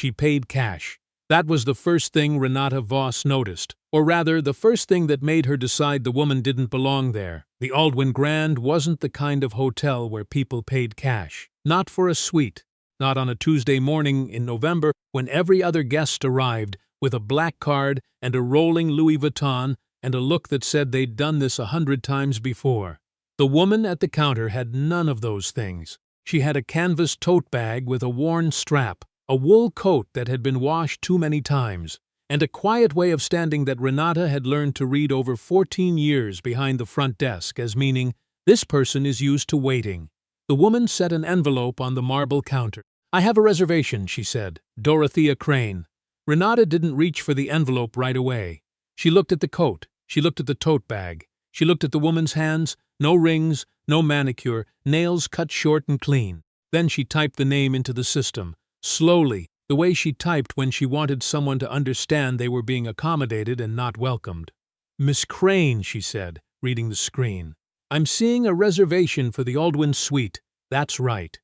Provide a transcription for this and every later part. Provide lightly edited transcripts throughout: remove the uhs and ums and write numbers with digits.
She paid cash. That was the first thing Renata Voss noticed, or rather, the first thing that made her decide the woman didn't belong there. The Aldwyn Grand wasn't the kind of hotel where people paid cash. Not for a suite. Not on a Tuesday morning in November when every other guest arrived with a black card and a rolling Louis Vuitton and a look that said they'd done this 100 times before. The woman at the counter had none of those things. She had a canvas tote bag with a worn strap, a wool coat that had been washed too many times, and a quiet way of standing that Renata had learned to read over 14 years behind the front desk as meaning, this person is used to waiting. The woman set an envelope on the marble counter. "I have a reservation," she said. "Dorothea Crane." Renata didn't reach for the envelope right away. She looked at the coat. She looked at the tote bag. She looked at the woman's hands. No rings, no manicure, nails cut short and clean. Then she typed the name into the system. Slowly, the way she typed when she wanted someone to understand they were being accommodated and not welcomed. "Miss Crane," she said, reading the screen. "I'm seeing a reservation for the Aldwyn suite." "That's right."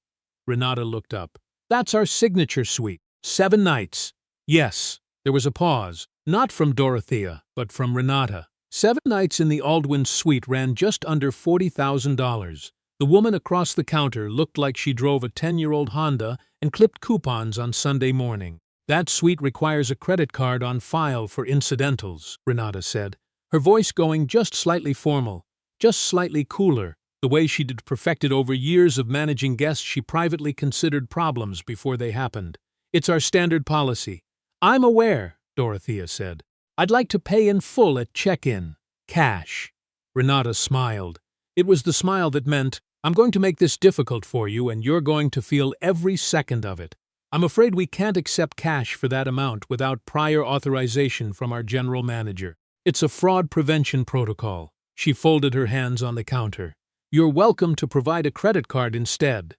Renata looked up. "That's our signature suite. 7 nights." "Yes." There was a pause, not from Dorothea, but from Renata. 7 nights in the Aldwyn suite ran just under $40,000. The woman across the counter looked like she drove a 10-year-old Honda and clipped coupons on Sunday morning. "That suite requires a credit card on file for incidentals," Renata said, her voice going just slightly formal, just slightly cooler, the way she'd perfected over years of managing guests she privately considered problems before they happened. "It's our standard policy." "I'm aware," Dorothea said. "I'd like to pay in full at check-in. Cash." Renata smiled. It was the smile that meant, "I'm going to make this difficult for you and you're going to feel every second of it. I'm afraid we can't accept cash for that amount without prior authorization from our general manager. It's a fraud prevention protocol." She folded her hands on the counter. "You're welcome to provide a credit card instead."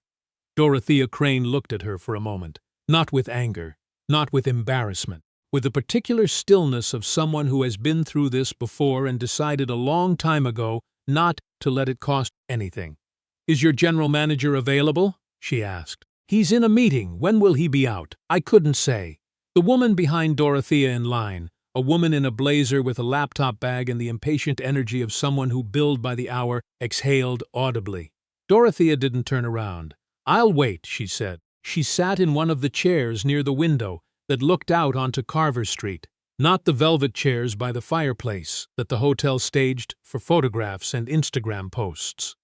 Dorothea Crane looked at her for a moment, not with anger, not with embarrassment, with the particular stillness of someone who has been through this before and decided a long time ago not to let it cost anything. "Is your general manager available?" she asked. "He's in a meeting. When will he be out?" "I couldn't say." The woman behind Dorothea in line, a woman in a blazer with a laptop bag and the impatient energy of someone who billed by the hour, exhaled audibly. Dorothea didn't turn around. "I'll wait," she said. She sat in one of the chairs near the window that looked out onto Carver Street, not the velvet chairs by the fireplace that the hotel staged for photographs and Instagram posts.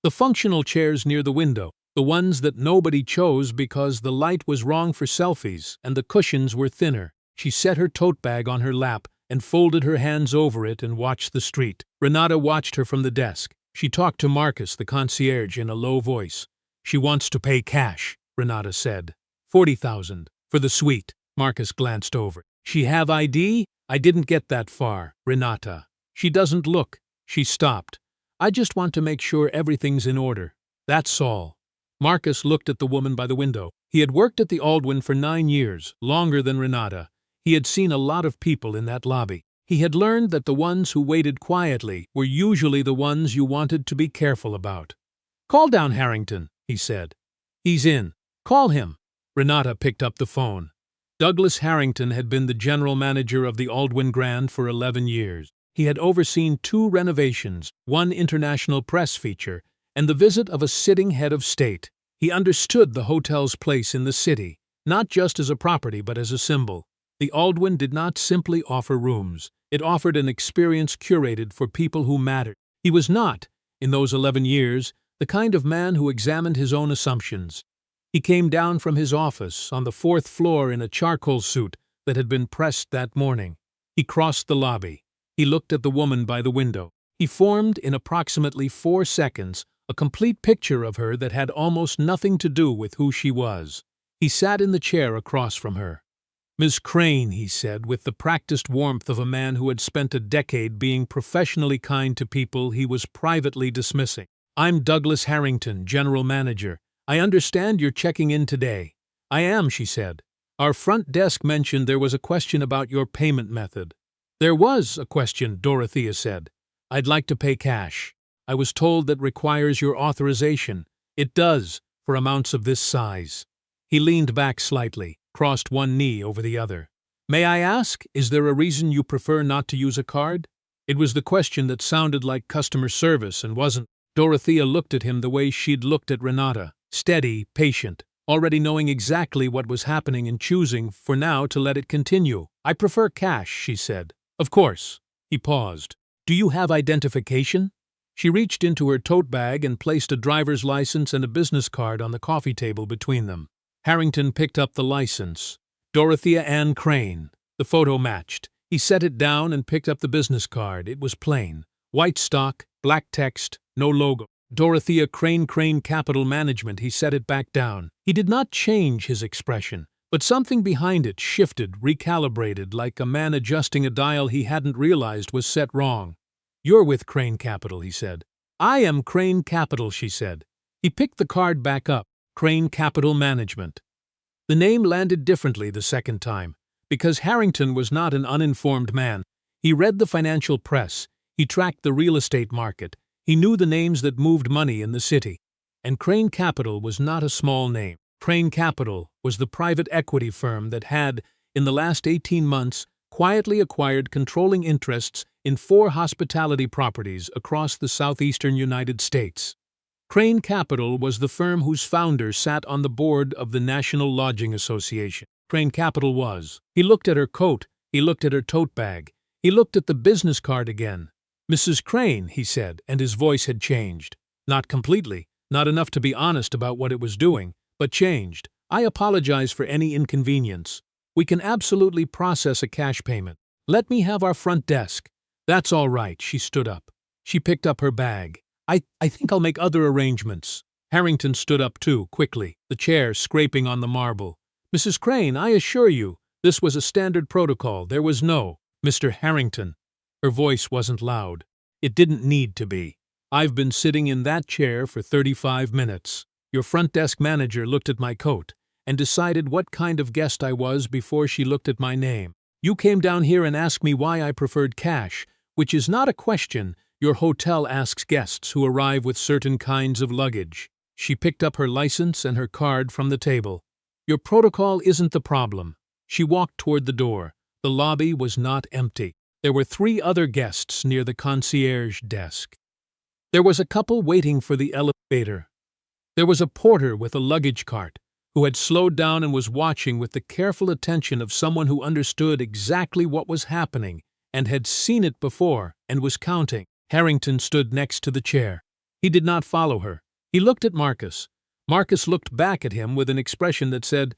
The functional chairs near the window, the ones that nobody chose because the light was wrong for selfies and the cushions were thinner. She set her tote bag on her lap and folded her hands over it and watched the street. Renata watched her from the desk. She talked to Marcus, the concierge, in a low voice. "She wants to pay cash," Renata said. $40,000 for the suite." Marcus glanced over. "She have ID?" "I didn't get that far, Renata." "She doesn't look." She stopped. "I just want to make sure everything's in order. That's all." Marcus looked at the woman by the window. He had worked at the Aldwyn for 9 years, longer than Renata. He had seen a lot of people in that lobby. He had learned that the ones who waited quietly were usually the ones you wanted to be careful about. "Call down Harrington," he said. "He's in. Call him." Renata picked up the phone. Douglas Harrington had been the general manager of the Aldwyn Grand for 11 years. He had overseen 2 renovations, 1 international press feature, and the visit of a sitting head of state. He understood the hotel's place in the city, not just as a property but as a symbol. The Aldwyn did not simply offer rooms. It offered an experience curated for people who mattered. He was not, in those 11 years, the kind of man who examined his own assumptions. He came down from his office on the 4th floor in a charcoal suit that had been pressed that morning. He crossed the lobby. He looked at the woman by the window. He formed, in approximately 4 seconds, a complete picture of her that had almost nothing to do with who she was. He sat in the chair across from her. "Miss Crane," he said, with the practiced warmth of a man who had spent a decade being professionally kind to people he was privately dismissing. "I'm Douglas Harrington, general manager. I understand you're checking in today." "I am," she said. "Our front desk mentioned there was a question about your payment method." "There was a question," Dorothea said. "I'd like to pay cash. I was told that requires your authorization." "It does, for amounts of this size." He leaned back slightly. crossed one knee over the other. "May I ask, is there a reason you prefer not to use a card?" It was the question that sounded like customer service and wasn't. Dorothea looked at him the way she'd looked at Renata, steady, patient, already knowing exactly what was happening and choosing, for now, to let it continue. "I prefer cash," she said. "Of course." He paused. "Do you have identification?" She reached into her tote bag and placed a driver's license and a business card on the coffee table between them. Harrington picked up the license. Dorothea Ann Crane. The photo matched. He set it down and picked up the business card. It was plain. White stock, black text, no logo. Dorothea Crane Capital Management. He set it back down. He did not change his expression, but something behind it shifted, recalibrated, like a man adjusting a dial he hadn't realized was set wrong. "You're with Crane Capital," he said. "I am Crane Capital," she said. He picked the card back up. Crane Capital Management. The name landed differently the second time, because Harrington was not an uninformed man. He read the financial press, he tracked the real estate market, he knew the names that moved money in the city. And Crane Capital was not a small name. Crane Capital was the private equity firm that had, in the last 18 months, quietly acquired controlling interests in 4 hospitality properties across the southeastern United States. Crane Capital was the firm whose founder sat on the board of the National Lodging Association. Crane Capital was. He looked at her coat, he looked at her tote bag, he looked at the business card again. "Mrs. Crane," he said, and his voice had changed. Not completely, not enough to be honest about what it was doing, but changed. "I apologize for any inconvenience. We can absolutely process a cash payment. Let me have our front desk." "That's all right," she stood up. She picked up her bag. I think I'll make other arrangements." Harrington stood up too, quickly, the chair scraping on the marble. "Mrs. Crane, I assure you, this was a standard protocol. There was no—" "Mr. Harrington." Her voice wasn't loud. "It didn't need to be. I've been sitting in that chair for 35 minutes. Your front desk manager looked at my coat and decided what kind of guest I was before she looked at my name. You came down here and asked me why I preferred cash, which is not a question your hotel asks guests who arrive with certain kinds of luggage." She picked up her license and her card from the table. "Your protocol isn't the problem." She walked toward the door. The lobby was not empty. There were 3 other guests near the concierge desk. There was a couple waiting for the elevator. There was a porter with a luggage cart, who had slowed down and was watching with the careful attention of someone who understood exactly what was happening and had seen it before and was counting. Harrington stood next to the chair. He did not follow her. He looked at Marcus. Marcus looked back at him with an expression that said,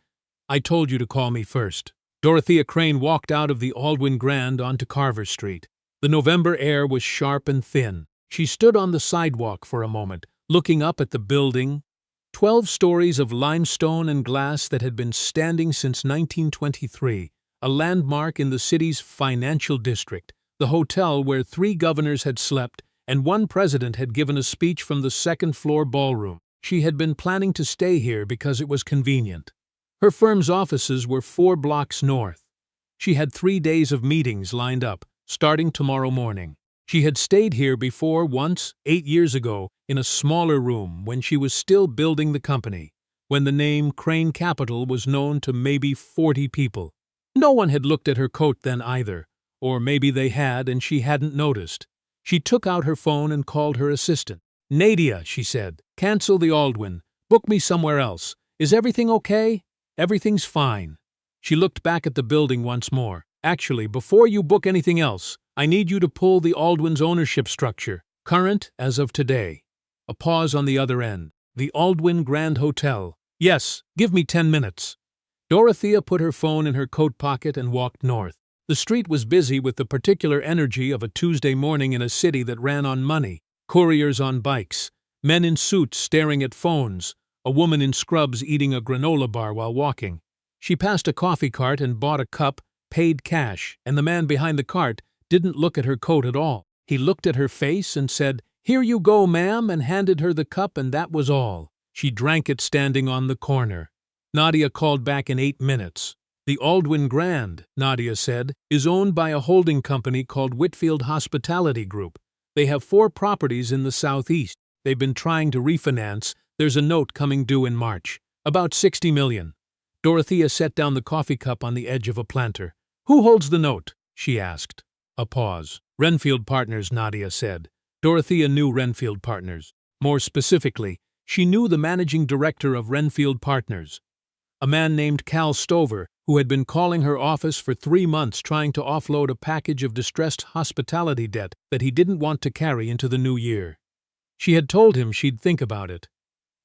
"I told you to call me first." Dorothea Crane walked out of the Aldwyn Grand onto Carver Street. The November air was sharp and thin. She stood on the sidewalk for a moment, looking up at the building. 12 stories of limestone and glass that had been standing since 1923, a landmark in the city's financial district, the hotel where 3 governors had slept and 1 president had given a speech from the second-floor ballroom. She had been planning to stay here because it was convenient. Her firm's offices were 4 blocks north. She had 3 days of meetings lined up, starting tomorrow morning. She had stayed here before once, 8 years ago, in a smaller room when she was still building the company, when the name Crane Capital was known to maybe 40 people. No one had looked at her coat then either, or maybe they had and she hadn't noticed. She took out her phone and called her assistant. "Nadia," she said, "cancel the Aldwyn. Book me somewhere else. Is everything okay?" "Everything's fine." She looked back at the building once more. "Actually, before you book anything else, I need you to pull the Aldwyn's ownership structure, current as of today." A pause on the other end. "The Aldwyn Grand Hotel." "Yes, give me 10 minutes." Dorothea put her phone in her coat pocket and walked north. The street was busy with the particular energy of a Tuesday morning in a city that ran on money. Couriers on bikes, men in suits staring at phones, a woman in scrubs eating a granola bar while walking. She passed a coffee cart and bought a cup, paid cash, and the man behind the cart didn't look at her coat at all. He looked at her face and said, "Here you go, ma'am," and handed her the cup, and that was all. She drank it standing on the corner. Nadia called back in 8 minutes. "The Aldwyn Grand," Nadia said, "is owned by a holding company called Whitfield Hospitality Group. They have 4 properties in the southeast. They've been trying to refinance. There's a note coming due in March. About $60 million. Dorothea set down the coffee cup on the edge of a planter. "Who holds the note?" she asked. A pause. "Renfield Partners," Nadia said. Dorothea knew Renfield Partners. More specifically, she knew the managing director of Renfield Partners, a man named Cal Stover, who had been calling her office for 3 months trying to offload a package of distressed hospitality debt that he didn't want to carry into the new year. She had told him she'd think about it.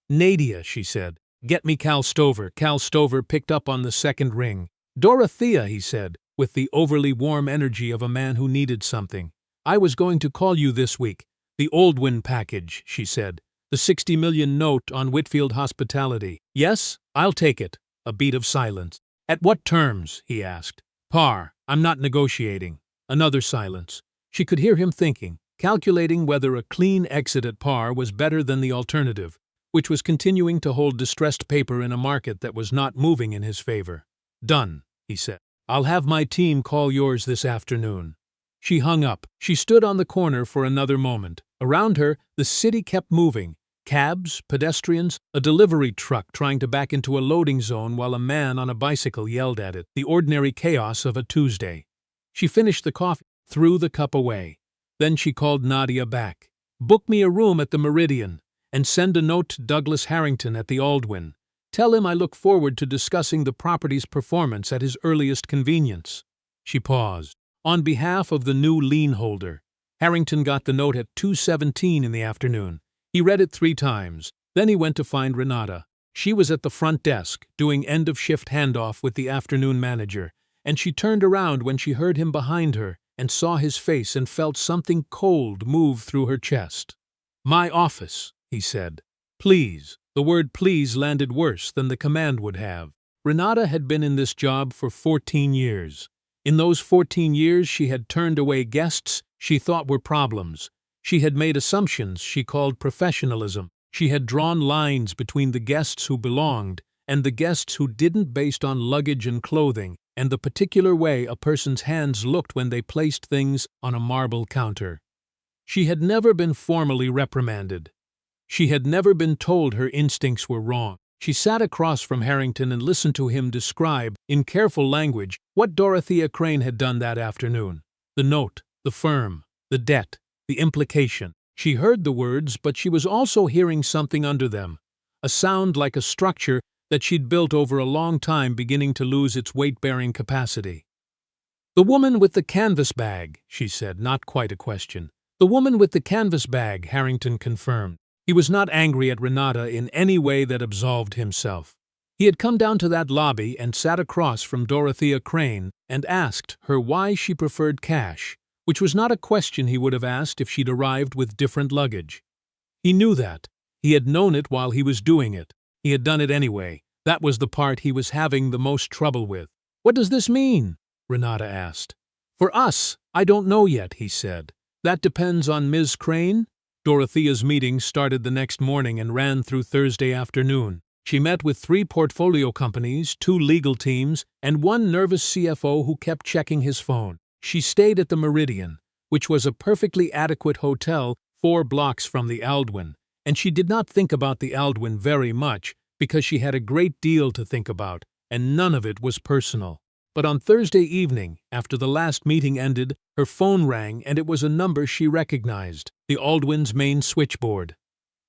"Nadia," she said, "get me Cal Stover." Cal Stover picked up on the second ring. "Dorothea," he said, with the overly warm energy of a man who needed something. "I was going to call you this week. The Aldwyn package," she said. "The 60 million note on Whitfield Hospitality." "Yes, I'll take it." A beat of silence. "At what terms?" he asked. "Par. I'm not negotiating." Another silence. She could hear him thinking, calculating whether a clean exit at par was better than the alternative, which was continuing to hold distressed paper in a market that was not moving in his favor. "Done," he said. "I'll have my team call yours this afternoon." She hung up. She stood on the corner for another moment. Around her, the city kept moving. Cabs, pedestrians, a delivery truck trying to back into a loading zone while a man on a bicycle yelled at it. The ordinary chaos of a Tuesday. She finished the coffee, threw the cup away. Then she called Nadia back. "Book me a room at the Meridian, and send a note to Douglas Harrington at the Aldwyn. Tell him I look forward to discussing the property's performance at his earliest convenience." She paused. "On behalf of the new lien holder." Harrington got the note at 2:17 in the afternoon. He read it 3 times. Then he went to find Renata. She was at the front desk, doing end-of-shift handoff with the afternoon manager, and she turned around when she heard him behind her and saw his face and felt something cold move through her chest. "My office," he said. "Please." The word "please" landed worse than the command would have. Renata had been in this job for 14 years. In those 14 years she had turned away guests she thought were problems. She had made assumptions she called professionalism. She had drawn lines between the guests who belonged and the guests who didn't, based on luggage and clothing and the particular way a person's hands looked when they placed things on a marble counter. She had never been formally reprimanded. She had never been told her instincts were wrong. She sat across from Harrington and listened to him describe, in careful language, what Dorothea Crane had done that afternoon. The note, the firm, the debt, the implication. She heard the words, but she was also hearing something under them, a sound like a structure that she'd built over a long time beginning to lose its weight-bearing capacity. "The woman with the canvas bag," she said, not quite a question. "The woman with the canvas bag," Harrington confirmed. He was not angry at Renata in any way that absolved himself. He had come down to that lobby and sat across from Dorothea Crane and asked her why she preferred cash, which was not a question he would have asked if she'd arrived with different luggage. He knew that. He had known it while he was doing it. He had done it anyway. That was the part he was having the most trouble with. "What does this mean?" Renata asked. "For us, I don't know yet," he said. "That depends on Ms. Crane." Dorothea's meeting started the next morning and ran through Thursday afternoon. She met with 3 portfolio companies, 2 legal teams, and 1 nervous CFO who kept checking his phone. She stayed at the Meridian, which was a perfectly adequate hotel 4 blocks from the Aldwyn, and she did not think about the Aldwyn very much because she had a great deal to think about, and none of it was personal. But on Thursday evening, after the last meeting ended, her phone rang and it was a number she recognized, the Aldwyn's main switchboard.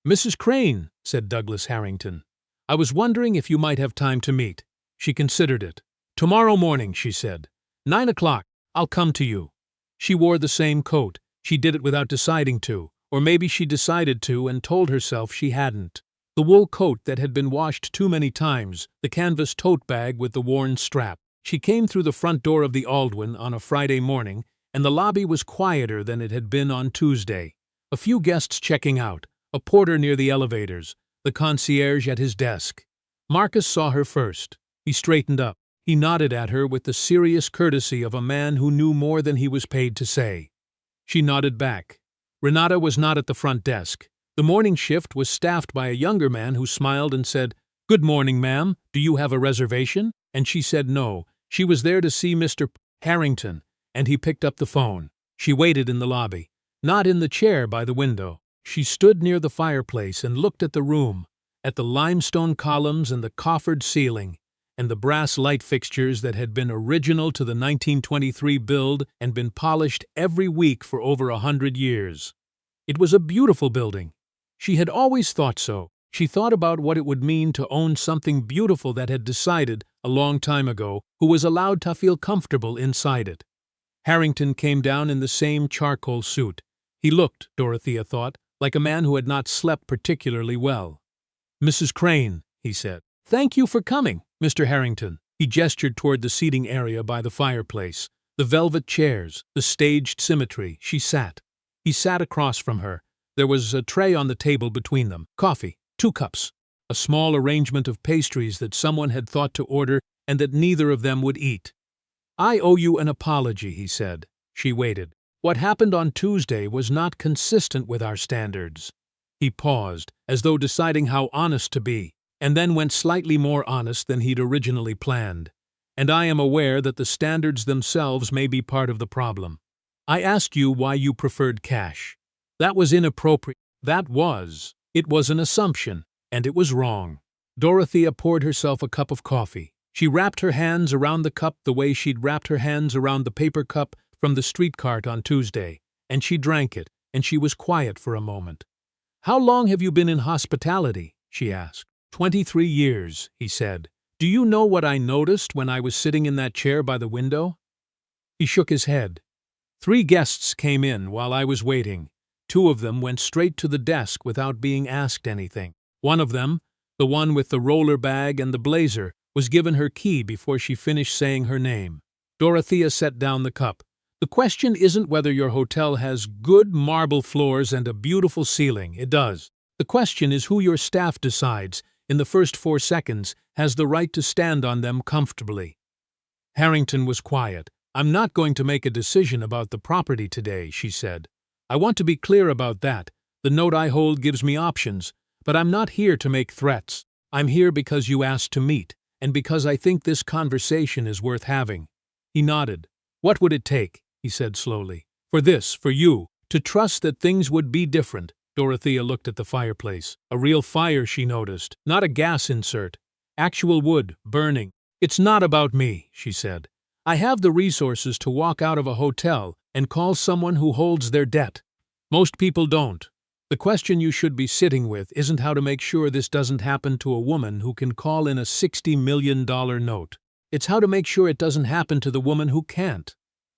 "Mrs. Crane," said Douglas Harrington. "I was wondering if you might have time to meet." She considered it. "Tomorrow morning," she said. 9 o'clock. I'll come to you." She wore the same coat. She did it without deciding to, or maybe she decided to and told herself she hadn't. The wool coat that had been washed too many times, the canvas tote bag with the worn strap. She came through the front door of the Aldwyn on a Friday morning, and the lobby was quieter than it had been on Tuesday. A few guests checking out, a porter near the elevators, the concierge at his desk. Marcus saw her first. He straightened up. He nodded at her with the serious courtesy of a man who knew more than he was paid to say. She nodded back. Renata was not at the front desk. The morning shift was staffed by a younger man who smiled and said, "Good morning, ma'am. Do you have a reservation?" And she said no. She was there to see Mr. Harrington, and he picked up the phone. She waited in the lobby, not in the chair by the window. She stood near the fireplace and looked at the room, at the limestone columns and the coffered ceiling, and the brass light fixtures that had been original to the 1923 build and been polished every week for over 100 years. It was a beautiful building. She had always thought so. She thought about what it would mean to own something beautiful that had decided, a long time ago, who was allowed to feel comfortable inside it. Harrington came down in the same charcoal suit. He looked, Dorothea thought, like a man who had not slept particularly well. "Mrs. Crane," he said. "Thank you for coming, Mr. Harrington." He gestured toward the seating area by the fireplace, the velvet chairs, the staged symmetry. She sat. He sat across from her. There was a tray on the table between them. Coffee, 2 cups, a small arrangement of pastries that someone had thought to order and that neither of them would eat. "I owe you an apology," he said. She waited. "What happened on Tuesday was not consistent with our standards." He paused, as though deciding how honest to be, and then went slightly more honest than he'd originally planned. "And I am aware that the standards themselves may be part of the problem. I asked you why you preferred cash. That was inappropriate. It was an assumption, and it was wrong." Dorothea poured herself a cup of coffee. She wrapped her hands around the cup the way she'd wrapped her hands around the paper cup from the street cart on Tuesday, and she drank it, and she was quiet for a moment. "How long have you been in hospitality?" she asked. 23 years, he said. "Do you know what I noticed when I was sitting in that chair by the window?" He shook his head. 3 guests came in while I was waiting. 2 of them went straight to the desk without being asked anything. One of them, the one with the roller bag and the blazer, was given her key before she finished saying her name. Dorothea set down the cup. "The question isn't whether your hotel has good marble floors and a beautiful ceiling. It does. The question is who your staff decides, in the first 4 seconds, has the right to stand on them comfortably." Harrington was quiet. "I'm not going to make a decision about the property today," she said. "I want to be clear about that. The note I hold gives me options, but I'm not here to make threats. I'm here because you asked to meet, and because I think this conversation is worth having." He nodded. "What would it take," he said slowly, for you, to trust that things would be different?" Dorothea looked at the fireplace. A real fire, she noticed, not a gas insert. Actual wood, burning. "It's not about me," she said. "I have the resources to walk out of a hotel and call someone who holds their debt. Most people don't. The question you should be sitting with isn't how to make sure this doesn't happen to a woman who can call in a $60 million note. It's how to make sure it doesn't happen to the woman who can't."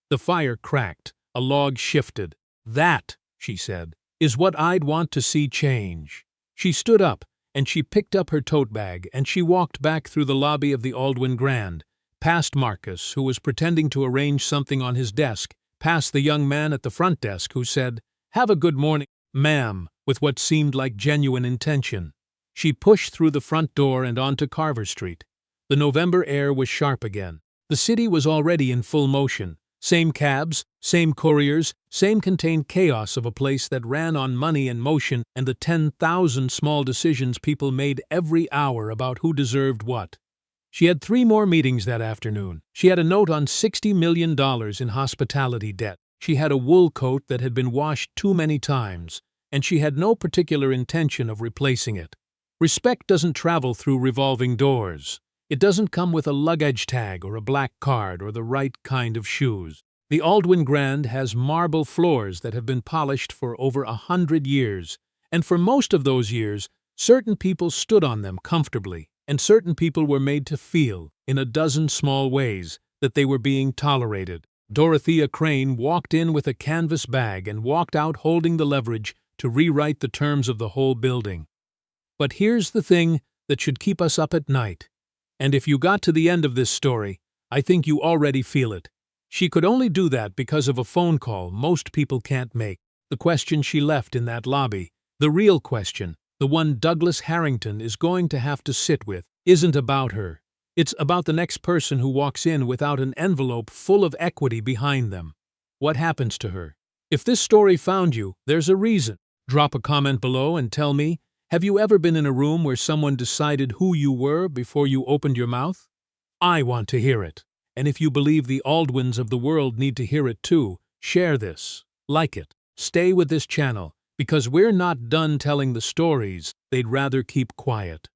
The fire cracked. A log shifted. "That," she said, "is what I'd want to see change." She stood up, and she picked up her tote bag, and she walked back through the lobby of the Aldwyn Grand, past Marcus, who was pretending to arrange something on his desk, past the young man at the front desk who said, "Have a good morning, ma'am," with what seemed like genuine intention. She pushed through the front door and onto Carver Street. The November air was sharp again. The city was already in full motion. Same cabs, same couriers, same contained chaos of a place that ran on money and motion and the 10,000 small decisions people made every hour about who deserved what. She had 3 more meetings that afternoon. She had a note on $60 million in hospitality debt. She had a wool coat that had been washed too many times, and she had no particular intention of replacing it. Respect doesn't travel through revolving doors. It doesn't come with a luggage tag or a black card or the right kind of shoes. The Aldwyn Grand has marble floors that have been polished for over 100 years, and for most of those years, certain people stood on them comfortably, and certain people were made to feel, in a dozen small ways, that they were being tolerated. Dorothea Crane walked in with a canvas bag and walked out holding the leverage to rewrite the terms of the whole building. But here's the thing that should keep us up at night. And if you got to the end of this story, I think you already feel it. She could only do that because of a phone call most people can't make. The question she left in that lobby, the real question, the one Douglas Harrington is going to have to sit with, isn't about her. It's about the next person who walks in without an envelope full of equity behind them. What happens to her? If this story found you, there's a reason. Drop a comment below and tell me, have you ever been in a room where someone decided who you were before you opened your mouth? I want to hear it. And if you believe the Aldwyns of the world need to hear it too, share this, like it, stay with this channel, because we're not done telling the stories they'd rather keep quiet.